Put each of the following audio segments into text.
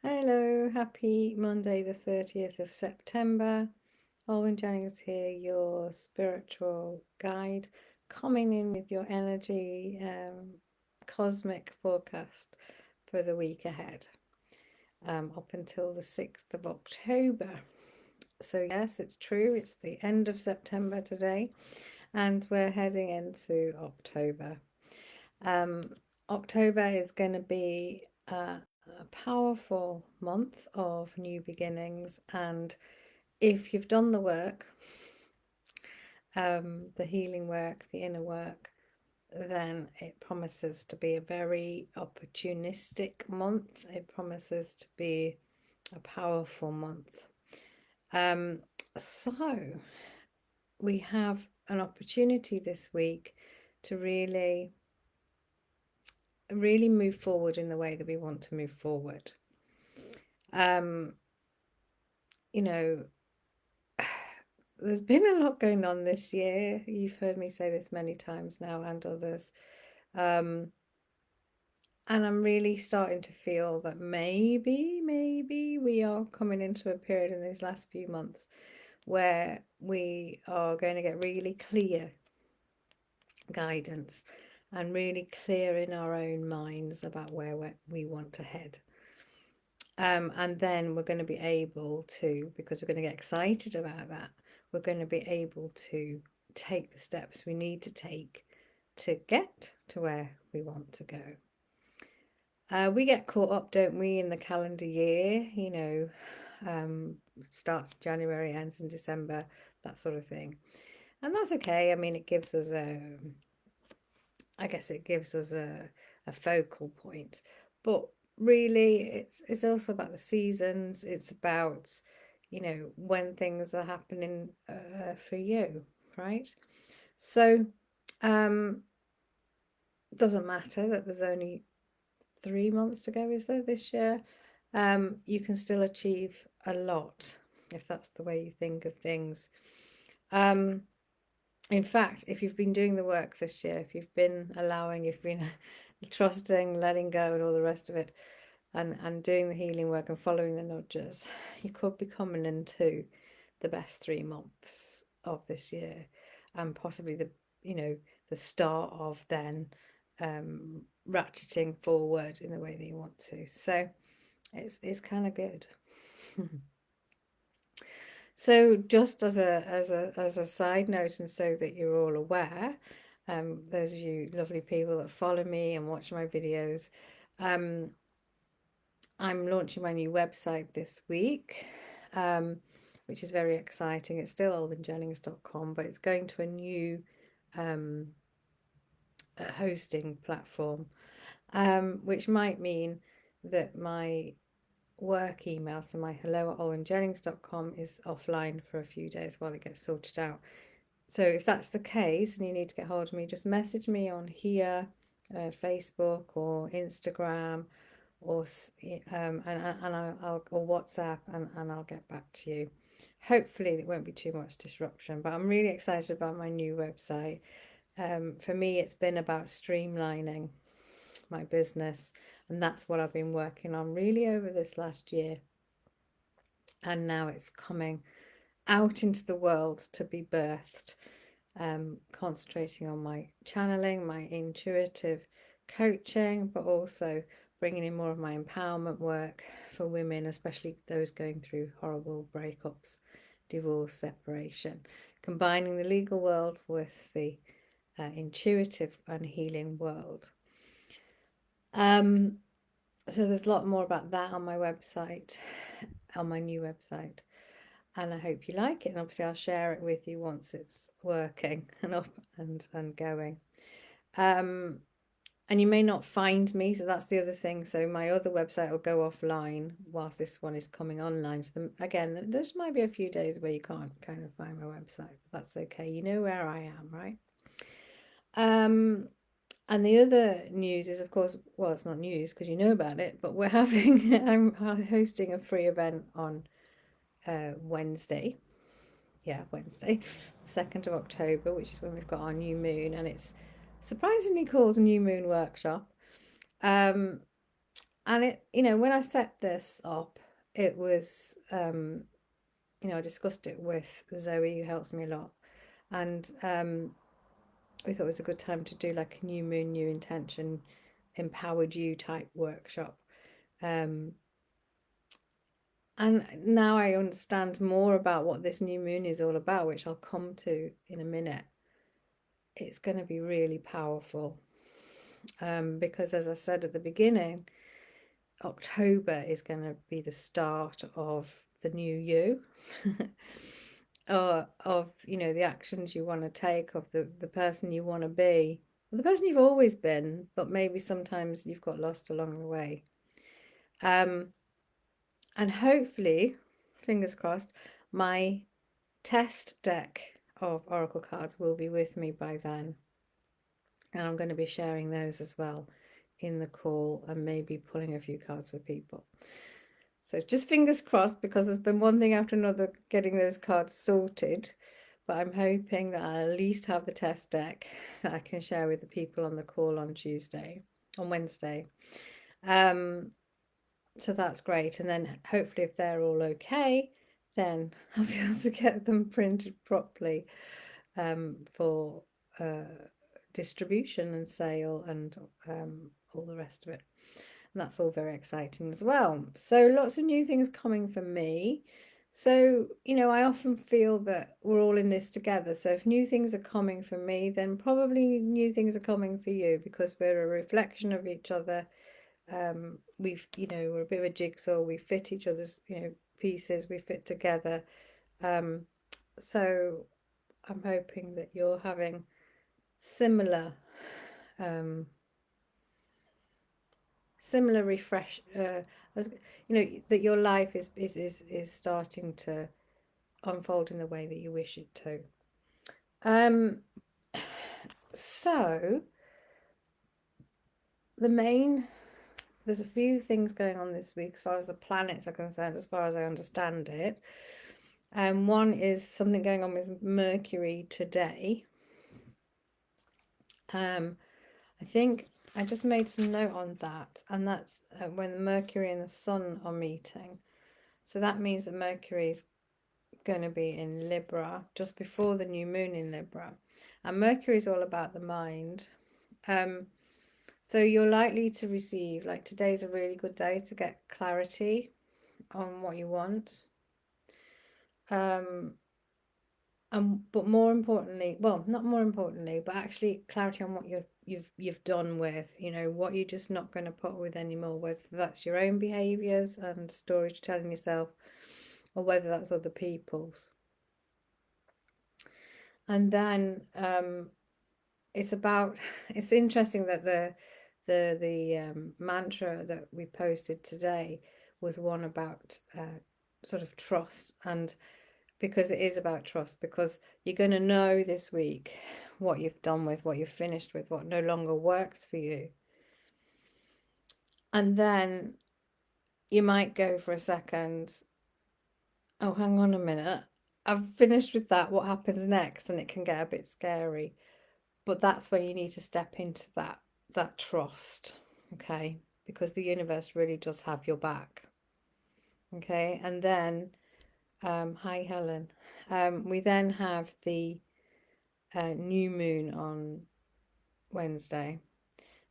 Hello, happy Monday, the 30th of September. Alwyn Jennings here, your spiritual guide, coming in with your energy cosmic forecast for the week ahead, up until the 6th of October. So, yes, it's true, it's the end of September today, and we're heading into October. October is going to be a powerful month of new beginnings, and if you've done the work, the healing work, the inner work, then it promises to be a very opportunistic month. It promises to be a powerful month. So we have an opportunity this week to really move forward in the way that we want to move forward. Um, you know, there's been a lot going on this year. You've heard me say this many times now, and others. And I'm really starting to feel that maybe we are coming into a period in these last few months where we are going to get really clear guidance and really clear in our own minds about where we want to head. And then we're going to be able to, because we're going to get excited about that, we're going to be able to take the steps we need to take to get to where we want to go. We get caught up, don't we, in the calendar year, starts January, ends in December, that sort of thing. And that's okay. I mean, it gives us a focal point. But really, it's also about the seasons. It's about, when things are happening for you, right? So, doesn't matter that there's only 3 months to go, is there, this year? You can still achieve a lot if that's the way you think of things. Um, in fact, if you've been doing the work this year, if you've been allowing, you've been trusting, letting go, and all the rest of it, and doing the healing work and following the nudges, you could be coming into the best 3 months of this year, and possibly the start of then ratcheting forward in the way that you want to. So it's kind of good. So just as a side note, and so that you're all aware, those of you lovely people that follow me and watch my videos, um, I'm launching my new website this week, which is very exciting. It's still alwynjennings.com, but it's going to a new um, hosting platform, which might mean that my work email, so my hello@alwynjennings.com, is offline for a few days while it gets sorted out. So if that's the case and you need to get hold of me, just message me on here, Facebook or Instagram, or I'll or WhatsApp, and I'll get back to you. Hopefully there won't be too much disruption, but I'm really excited about my new website. For me, it's been about streamlining my business, and that's what I've been working on really over this last year. And now it's coming out into the world to be birthed, concentrating on my channeling, my intuitive coaching, but also bringing in more of my empowerment work for women, especially those going through horrible breakups, divorce, separation, combining the legal world with the intuitive and healing world. So there's a lot more about that on my website, on my new website. And I hope you like it. And obviously I'll share it with you once it's working and up and going. And you may not find me, so that's the other thing. So my other website will go offline whilst this one is coming online. So again, there might be a few days where you can't kind of find my website, but that's okay. You know where I am, right? And the other news is, of course, well, it's not news because you know about it, but I'm hosting a free event on Wednesday. Yeah, Wednesday, 2nd of October, which is when we've got our new moon, and it's surprisingly called a New Moon Workshop. Um, And it, you know, when I set this up, it was, you know, I discussed it with Zoe, who helps me a lot, and we thought it was a good time to do like a new moon, new intention, empowered you type workshop. Um, and now I understand more about what this new moon is all about, which I'll come to in a minute. It's going to be really powerful, because as I said at the beginning, October is going to be the start of the new you. Or of, you know, the actions you want to take, of the person you want to be, or the person you've always been, but maybe sometimes you've got lost along the way. And hopefully, fingers crossed, my test deck of oracle cards will be with me by then, and I'm going to be sharing those as well in the call, and maybe pulling a few cards for people. So just fingers crossed, because there's been one thing after another getting those cards sorted. But I'm hoping that I'll at least have the test deck that I can share with the people on the call on Wednesday. So that's great. And then hopefully, if they're all okay, then I'll be able to get them printed properly, for distribution and sale, and all the rest of it. And that's all very exciting as well. So lots of new things coming for me. So, you know, I often feel that we're all in this together. So if new things are coming for me, then probably new things are coming for you, because we're a reflection of each other. We've, you know, we're a bit of a jigsaw. We fit each other's, you know, pieces. We fit together. So I'm hoping that you're having similar, um, similar refresh, you know, that your life is starting to unfold in the way that you wish it to. So there's a few things going on this week as far as the planets are concerned, as far as I understand it. One is something going on with Mercury today. I think I just made some note on that, and that's when the Mercury and the Sun are meeting. So that means that Mercury is going to be in Libra just before the new moon in Libra. And Mercury is all about the mind. So you're likely to receive, like, today's a really good day to get clarity on what you want. But more importantly, well, not more importantly, but actually clarity on what you've done with, you know, what you're just not going to put with anymore, whether that's your own behaviors and stories you're telling yourself, or whether that's other people's. And then it's interesting that the mantra that we posted today was one about sort of trust, and because it is about trust, because you're going to know this week what you've done with, what you've finished with, what no longer works for you. And then you might go for a second, oh, hang on a minute, I've finished with that, what happens next? And it can get a bit scary. But that's when you need to step into that trust, okay? Because the universe really does have your back. Okay, and then hi Helen. We then have the new moon on Wednesday.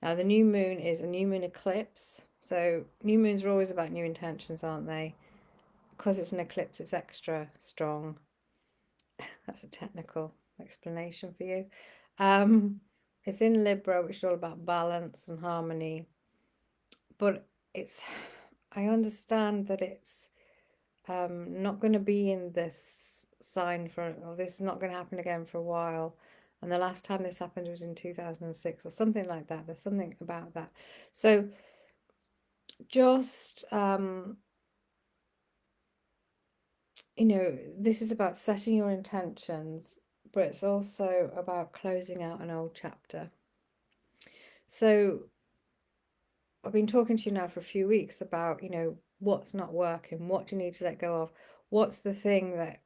Now the new moon is a new moon eclipse. So new moons are always about new intentions, aren't they? Because it's an eclipse, it's extra strong. That's a technical explanation for you. It's in Libra, which is all about balance and harmony. But I understand that it's not going to be in this sign or this is not going to happen again for a while. And the last time this happened was in 2006 or something like that. There's something about that. So just, you know, this is about setting your intentions, but it's also about closing out an old chapter. So I've been talking to you now for a few weeks about, you know, what's not working, what do you need to let go of, what's the thing that,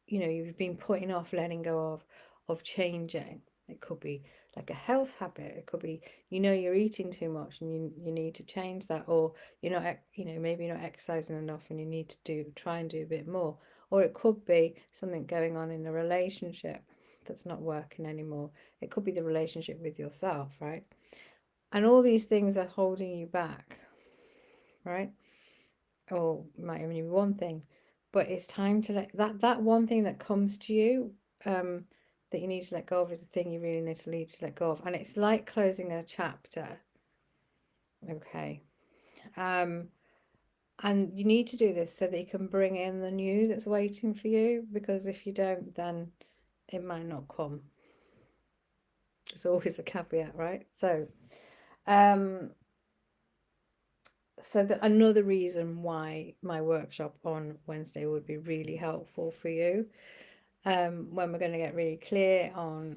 you know, you've been putting off letting go of changing. It could be like a health habit. It could be, you're eating too much and you need to change that, or you're not, maybe you're not exercising enough and you need to try and do a bit more. Or it could be something going on in a relationship that's not working anymore. It could be the relationship with yourself, right? And all these things are holding you back, right? Or it might only be one thing, but it's time to let that one thing that comes to you, that you need to let go of, is the thing you really need to let go of. And it's like closing a chapter. Okay. And you need to do this so that you can bring in the new that's waiting for you, because if you don't, then it might not come. It's always a caveat, right? Um, another reason why my workshop on Wednesday would be really helpful for you, when we're going to get really clear on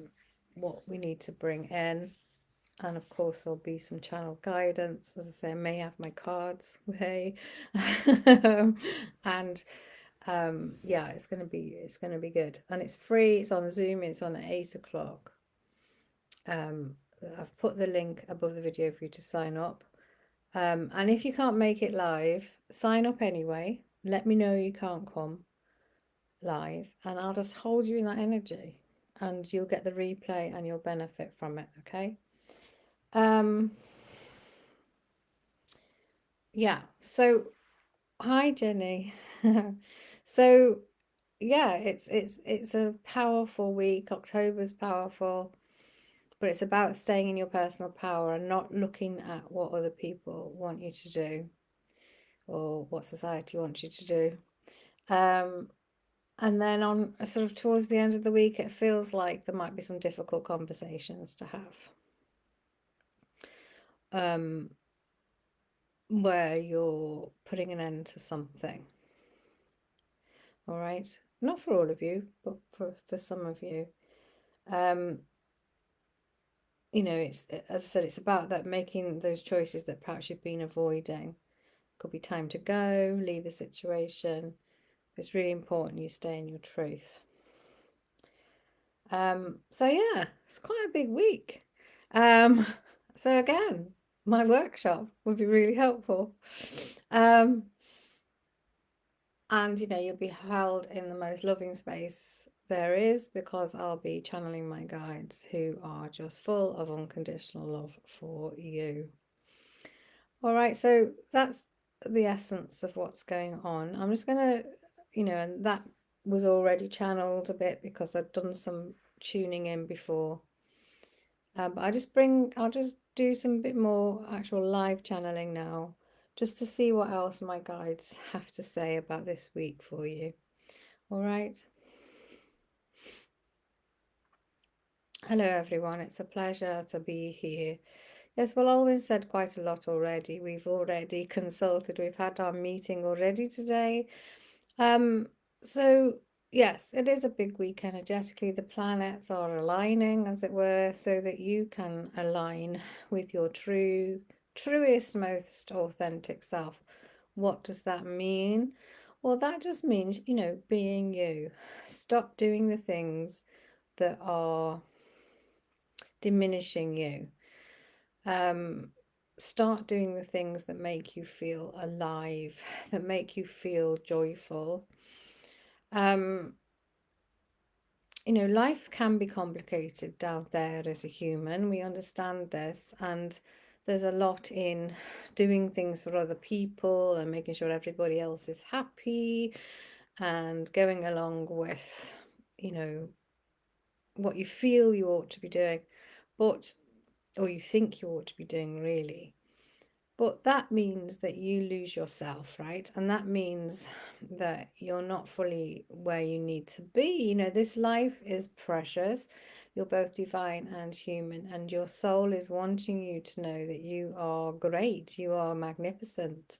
what we need to bring in. And of course, there'll be some channel guidance. As I say, I may have my cards. Hey, and yeah, it's gonna be good. And it's free. It's on Zoom. It's on at 8 o'clock. I've put the link above the video for you to sign up. And if you can't make it live, sign up anyway. Let me know you can't come live, and I'll just hold you in that energy, and you'll get the replay and you'll benefit from it. Okay. Yeah. So, hi Jenny. So, yeah, it's a powerful week. October's powerful, but it's about staying in your personal power and not looking at what other people want you to do or what society wants you to do. And then on sort of towards the end of the week, it feels like there might be some difficult conversations to have, where you're putting an end to something. All right. Not for all of you, but for some of you. It's, as I said, it's about that, making those choices that perhaps you've been avoiding. Could be time to go, leave a situation. It's really important you stay in your truth. So yeah, it's quite a big week. So again, my workshop would be really helpful. And you'll be held in the most loving space there is, because I'll be channeling my guides who are just full of unconditional love for you. All right, so that's the essence of what's going on. I'm just gonna, and that was already channeled a bit because I'd done some tuning in before. But I'll just do some bit more actual live channeling now, just to see what else my guides have to say about this week for you. All right. Hello, everyone. It's a pleasure to be here. Yes, well, Alwyn said quite a lot already. We've already consulted. We've had our meeting already today. So yes, it is a big week energetically. The planets are aligning, as it were, so that you can align with your truest, most authentic self. What does that mean? Well, that just means, being you. Stop doing the things that are diminishing you. Start doing the things that make you feel alive, that make you feel joyful. Life can be complicated down there as a human. We understand this, and there's a lot in doing things for other people and making sure everybody else is happy and going along with, what you feel you ought to be doing, or you think you ought to be doing, really. But that means that you lose yourself, right? And that means that you're not fully where you need to be. This life is precious. You're both divine and human, and your soul is wanting you to know that you are great, you are magnificent.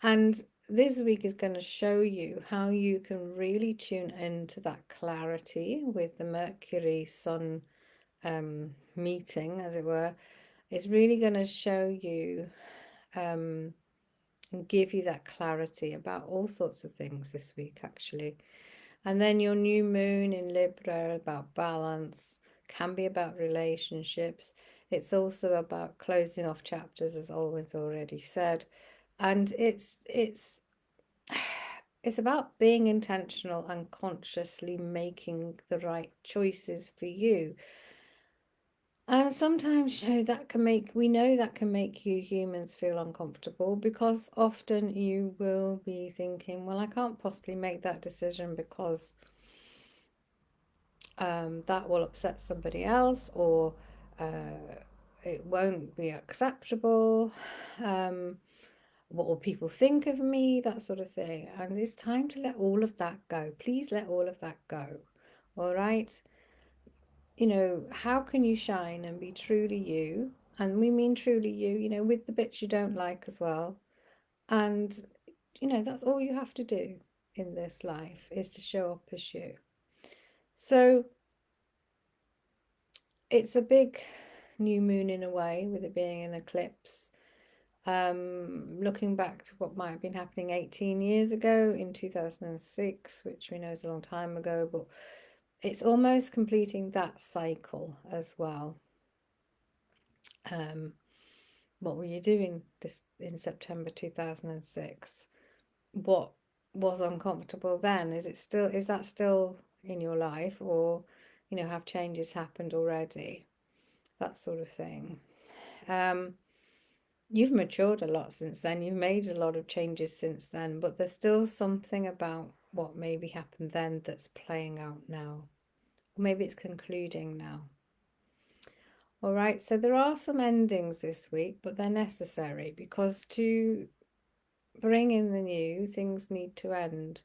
And this week is going to show you how you can really tune into that clarity with the Mercury Sun meeting, as it were. It's really going to show you and give you that clarity about all sorts of things this week, actually. And then your new moon in Libra, about balance, can be about relationships. It's also about closing off chapters, as Alwyn's already said. And it's about being intentional and consciously making the right choices for you. And sometimes, we know that can make you humans feel uncomfortable, because often you will be thinking, well, I can't possibly make that decision because that will upset somebody else, or it won't be acceptable. What will people think of me? That sort of thing. And it's time to let all of that go. Please let all of that go. All right. How can you shine and be truly you? And we mean truly you, with the bits you don't like as well. And, that's all you have to do in this life, is to show up as you. So it's a big new moon in a way, with it being an eclipse. Looking back to what might have been happening 18 years ago in 2006, which we know is a long time ago, but it's almost completing that cycle as well. What were you doing in September 2006? What was uncomfortable then? Is that still in your life, or have changes happened already? That sort of thing. You've matured a lot since then. You've made a lot of changes since then, but there's still something about what maybe happened then that's playing out now. Or maybe it's concluding now. All right, so there are some endings this week, but they're necessary, because to bring in the new, things need to end.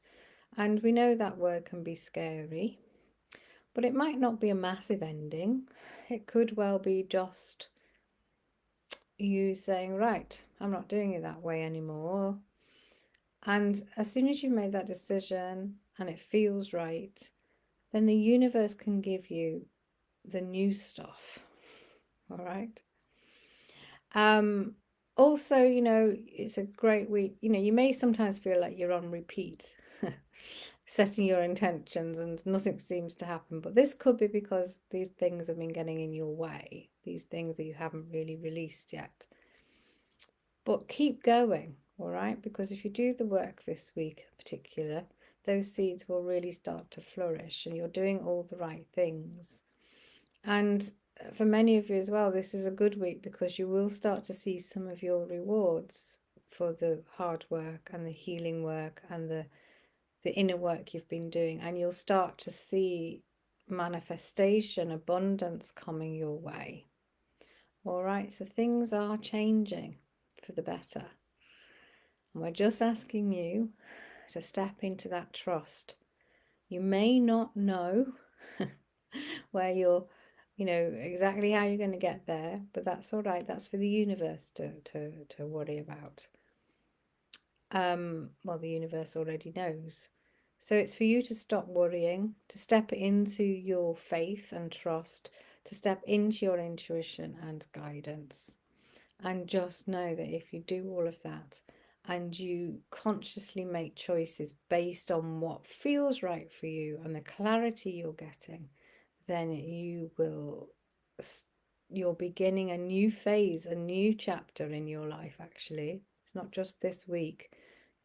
And we know that word can be scary, but it might not be a massive ending. It could well be just you saying, right, I'm not doing it that way anymore. And as soon as you've made that decision and it feels right, then the universe can give you the new stuff. All right. Also, it's a great week. You may sometimes feel like you're on repeat, setting your intentions and nothing seems to happen. But this could be because these things have been getting in your way, these things that you haven't really released yet. But keep going, all right? Because if you do the work this week in particular, those seeds will really start to flourish, and you're doing all the right things. And for many of you as well, this is a good week, because you will start to see some of your rewards for the hard work and the healing work and the inner work you've been doing, and you'll start to see manifestation, abundance coming your way. All right, so things are changing for the better. And we're just asking you to step into that trust. You may not know where you're, exactly how you're going to get there, but that's all right. That's for the universe to worry about. Well, the universe already knows. So it's for you to stop worrying, to step into your faith and trust, to step into your intuition and guidance. And just know that if you do all of that and you consciously make choices based on what feels right for you and the clarity you're getting, then you're beginning a new phase, a new chapter in your life. Actually, it's not just this week.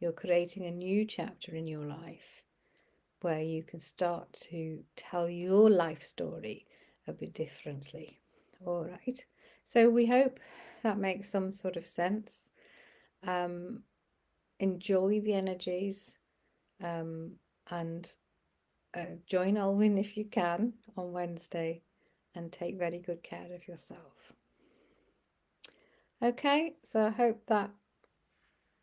You're creating a new chapter in your life where you can start to tell your life story a bit differently. All right. So we hope that makes some sort of sense. Enjoy the energies, and join Alwyn if you can on Wednesday, and take very good care of yourself. Okay, so I hope that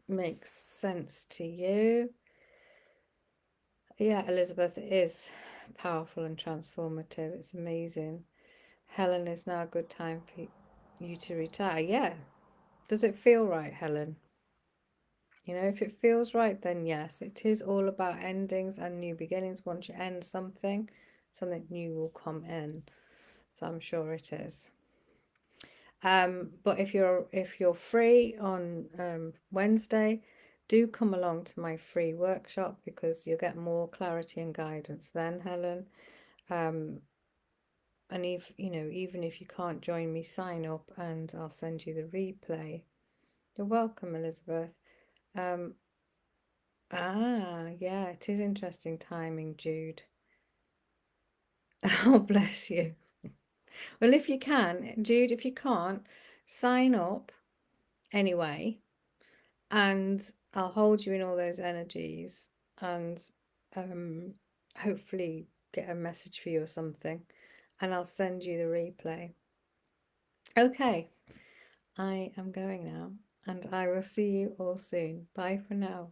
makes sense to you. Yeah, Elizabeth, it is powerful and transformative. It's amazing. Helen, is now a good time for you to retire? Yeah. Does it feel right, Helen? If it feels right, then yes, it is all about endings and new beginnings. Once you end something, something new will come in. So I'm sure it is. But if you're free on Wednesday, do come along to my free workshop, because you'll get more clarity and guidance then, Helen. And if even if you can't join me, sign up and I'll send you the replay. You're welcome, Elizabeth. Yeah, it is interesting timing, Jude. Oh, bless you. Well, if you can, Jude, if you can't, sign up anyway, and I'll hold you in all those energies and um, hopefully get a message for you or something, and I'll send you the replay. Okay, I am going now, and I will see you all soon. Bye for now.